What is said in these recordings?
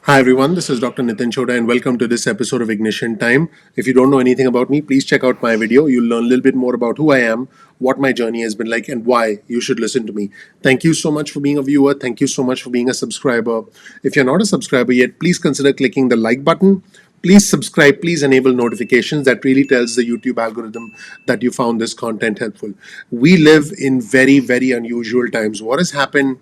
Hi everyone, this is Dr. Chhoda and welcome to this episode of Ignition Time. If you don't know anything about me, please check out my video. You'll learn a little bit more about who I am, what my journey has been like, and why you should listen to me. Thank you so much for being a viewer. Thank you so much for being a subscriber. If you're not a subscriber yet, please consider clicking the like button. Please subscribe, please enable notifications. That really tells the YouTube algorithm that you found this content helpful. We live in very, very unusual times. What has happened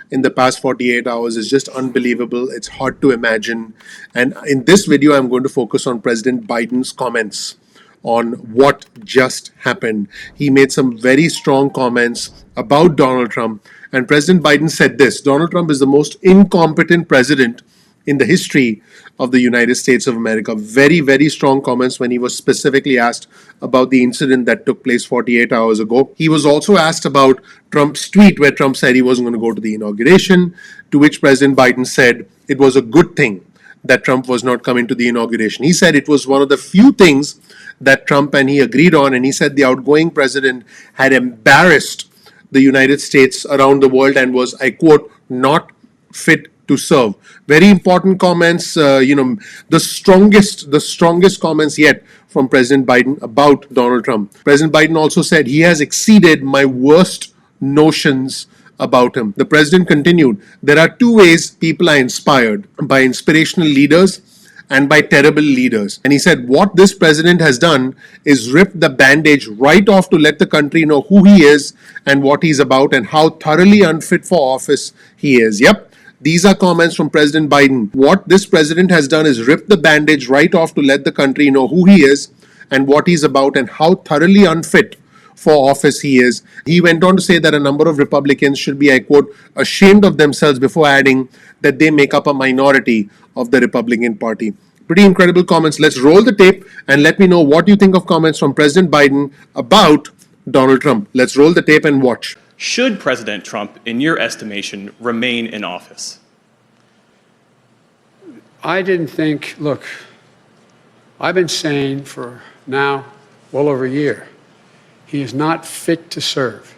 in the past 48 hours is just unbelievable. It's hard to imagine. And in this video, I'm going to focus on President Biden's comments on what just happened. He made some very strong comments about Donald Trump. And President Biden said this: Donald Trump is the most incompetent president in the history of the United States of America. Very, very strong comments when he was specifically asked about the incident that took place 48 hours ago. He was also asked about Trump's tweet where Trump said he wasn't going to go to the inauguration, to which President Biden said it was a good thing that Trump was not coming to the inauguration. He said it was one of the few things that Trump and he agreed on, and he said the outgoing president had embarrassed the United States around the world and was, I quote, not fit to serve. Very important comments. The strongest comments yet from President Biden about Donald Trump. President Biden also said he has exceeded my worst notions about him. The president continued, there are two ways people are inspired: by inspirational leaders and by terrible leaders. And he said, what this president has done is ripped the bandage right off to let the country know who he is and what he's about and how thoroughly unfit for office he is. Yep. These are comments from President Biden. What this president has done is rip the bandage right off to let the country know who he is and what he's about and how thoroughly unfit for office he is. He went on to say that a number of Republicans should be, I quote, ashamed of themselves, before adding that they make up a minority of the Republican Party. Pretty incredible comments. Let's roll the tape and let me know what you think of comments from President Biden about Donald Trump. Let's roll the tape and watch. Should President Trump, in your estimation, remain in office? I didn't think, look, I've been saying for now well over a year, he is not fit to serve.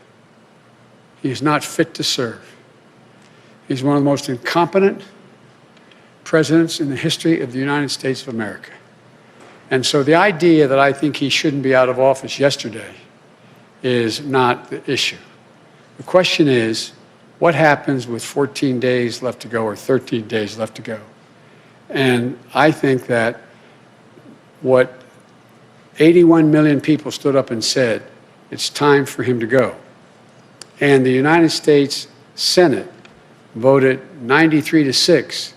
He is not fit to serve. He's one of the most incompetent presidents in the history of the United States of America. And so the idea that I think he shouldn't be out of office yesterday is not the issue. The question is, what happens with 14 days left to go or 13 days left to go? And I think that what 81 million people stood up and said, it's time for him to go. And the United States Senate voted 93-6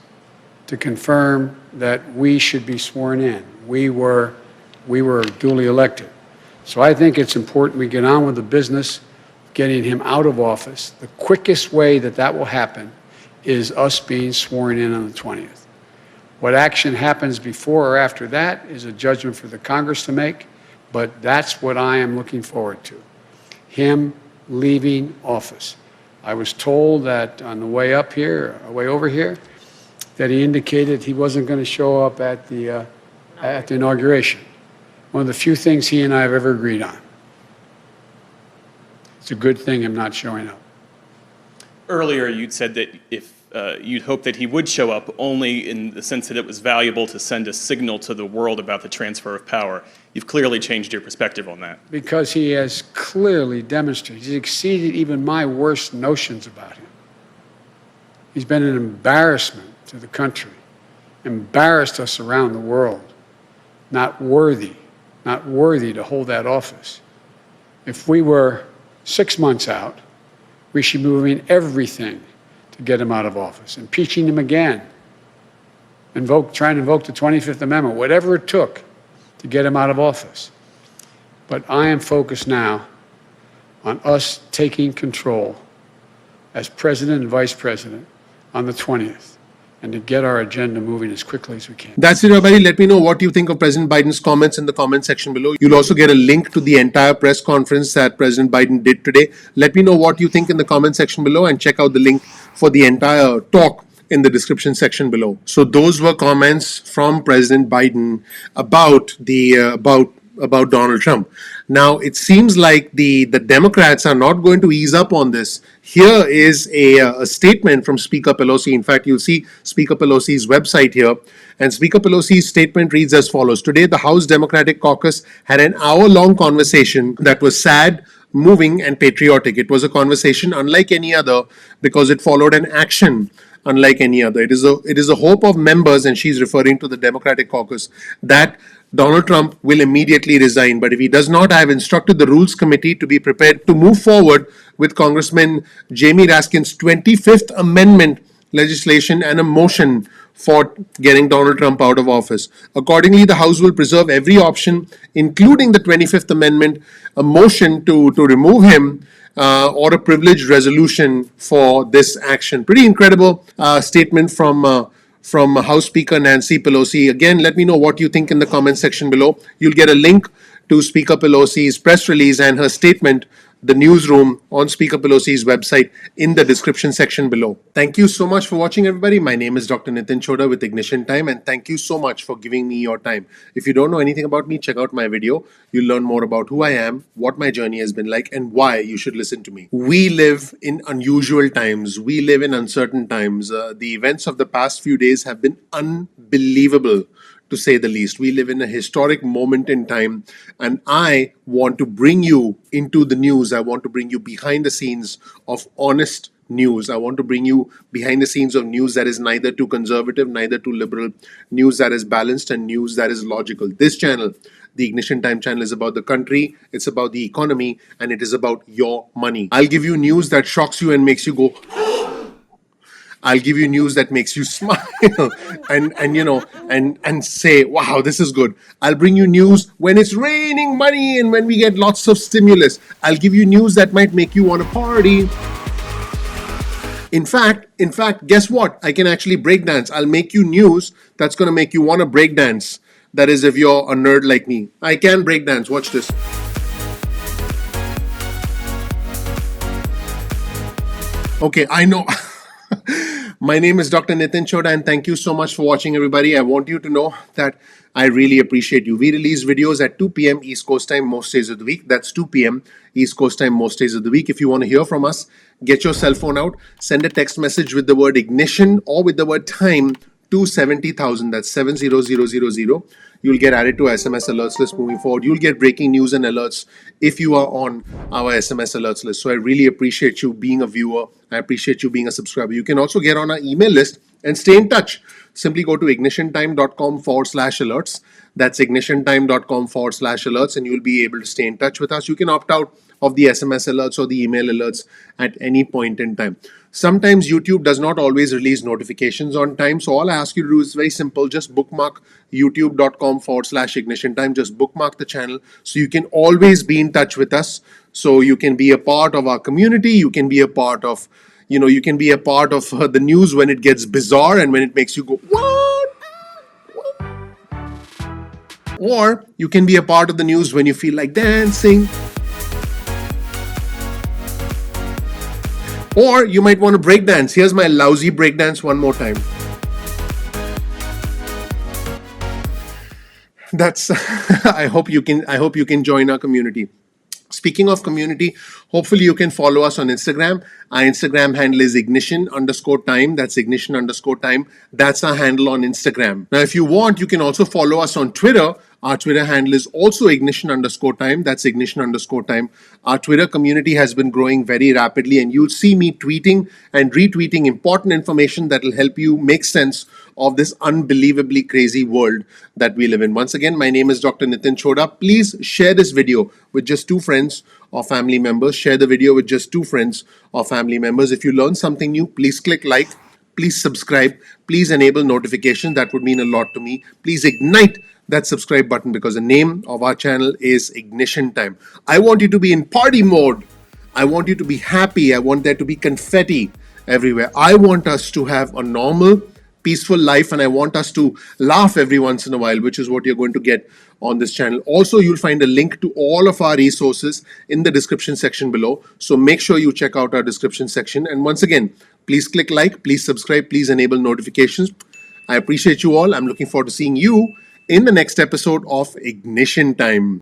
to confirm that we should be sworn in. We were duly elected. So I think it's important we get on with the business of getting him out of office. The quickest way that that will happen is us being sworn in on the 20th. What action happens before or after that is a judgment for the Congress to make, but that's what I am looking forward to, him leaving office. I was told that on the way up here, way over here, that he indicated he wasn't going to show up at the inauguration. One of the few things he and I have ever agreed on. It's a good thing I'm not showing up. Earlier, you'd said that if you'd hope that he would show up only in the sense that it was valuable to send a signal to the world about the transfer of power. You've clearly changed your perspective on that. Because he has clearly demonstrated, he's exceeded even my worst notions about him. He's been an embarrassment to the country, embarrassed us around the world, not worthy to hold that office. If we were 6 months out, we should be moving everything to get him out of office, impeaching him again, trying to invoke the 25th Amendment, whatever it took to get him out of office. But I am focused now on us taking control as president and vice president on the 20th, and to get our agenda moving as quickly as we can. That's it, everybody. Let me know what you think of President Biden's comments in the comment section below. You'll also get a link to the entire press conference that President Biden did today. Let me know what you think in the comment section below, and check out the link for the entire talk in the description section below. So those were comments from President Biden about Donald Trump. Now, it seems like the Democrats are not going to ease up on this. Here is a statement from Speaker Pelosi. In fact, you'll see Speaker Pelosi's website here. And Speaker Pelosi's statement reads as follows. Today, the House Democratic Caucus had an hour-long conversation that was sad, moving, and patriotic. It was a conversation unlike any other because it followed an action unlike any other. It is a hope of members, and she's referring to the Democratic Caucus, that Donald Trump will immediately resign. But if he does not, I have instructed the Rules Committee to be prepared to move forward with Congressman Jamie Raskin's 25th Amendment legislation and a motion for getting Donald Trump out of office. Accordingly, the House will preserve every option, including the 25th Amendment, a motion to remove him, or a privileged resolution for this action. Pretty incredible statement from House Speaker Nancy Pelosi. Again, let me know what you think in the comment section below. You'll get a link to Speaker Pelosi's press release and her statement, the newsroom, on Speaker Pelosi's website in the description section below. Thank you so much for watching, everybody. My name is Dr. Nitin Chhoda with Ignition Time, and thank you so much for giving me your time. If you don't know anything about me, check out my video. You'll learn more about who I am, what my journey has been like, and why you should listen to me. We live in unusual times. We live in uncertain times. The events of the past few days have been unbelievable, to say the least. We live in a historic moment in time, and I want to bring you into the news. I want to bring you behind the scenes of honest news. I want to bring you behind the scenes of news that is neither too conservative, neither too liberal, news that is balanced, and news that is logical. This channel, the Ignition Time channel, is about the country, it's about the economy, and it is about your money. I'll give you news that shocks you and makes you go, I'll give you news that makes you smile and say, wow, this is good. I'll bring you news when it's raining money and when we get lots of stimulus. I'll give you news that might make you want to party. In fact, guess what? I can actually breakdance. I'll make you news that's going to make you want to breakdance. That is, if you're a nerd like me. I can breakdance. Watch this. Okay, I know. My name is Dr. Nitin Chhoda, and thank you so much for watching, everybody. I want you to know that I really appreciate you. We release videos at 2 p.m. East Coast time most days of the week. That's 2 p.m. East Coast time most days of the week. If you want to hear from us, get your cell phone out, send a text message with the word ignition or with the word time to 70,000. That's 70000. You'll get added to SMS alerts list moving forward. You'll get breaking news and alerts if you are on our SMS alerts list. So I really appreciate you being a viewer. I appreciate you being a subscriber. You can also get on our email list and stay in touch. Simply go to ignitiontime.com/alerts. That's ignitiontime.com/alerts, and you'll be able to stay in touch with us. You can opt out of the SMS alerts or the email alerts at any point in time. Sometimes YouTube does not always release notifications on time. So all I ask you to do is very simple. Just bookmark youtube.com/ignition time. Just bookmark the channel so you can always be in touch with us. So you can be a part of our community. You can be a part of, you can be a part of the news when it gets bizarre and when it makes you go, what? Or you can be a part of the news when you feel like dancing. Or you might want to break dance. Here's my lousy break dance one more time. That's I hope you can join our community. Speaking of community, hopefully you can follow us on Instagram. Our Instagram handle is ignition_time. That's ignition_time. That's our handle on Instagram. Now, if you want, you can also follow us on Twitter. Our Twitter handle is also ignition_time. That's ignition_time. Our Twitter community has been growing very rapidly, and you'll see me tweeting and retweeting important information that will help you make sense of this unbelievably crazy world that we live in. Once again, my name is Dr. Nitin Chhoda. Please share this video with just 2 friends or family members. Share the video with just 2 friends or family members. If you learn something new, please click like. Please subscribe. Please enable notification. That would mean a lot to me. Please ignite that subscribe button because the name of our channel is Ignition Time. I want you to be in party mode. I want you to be happy. I want there to be confetti everywhere. I want us to have a normal, peaceful life, and I want us to laugh every once in a while, which is what you're going to get on this channel. Also, you'll find a link to all of our resources in the description section below. So make sure you check out our description section. And once again, please click like, please subscribe, please enable notifications. I appreciate you all. I'm looking forward to seeing you in the next episode of Ignition Time.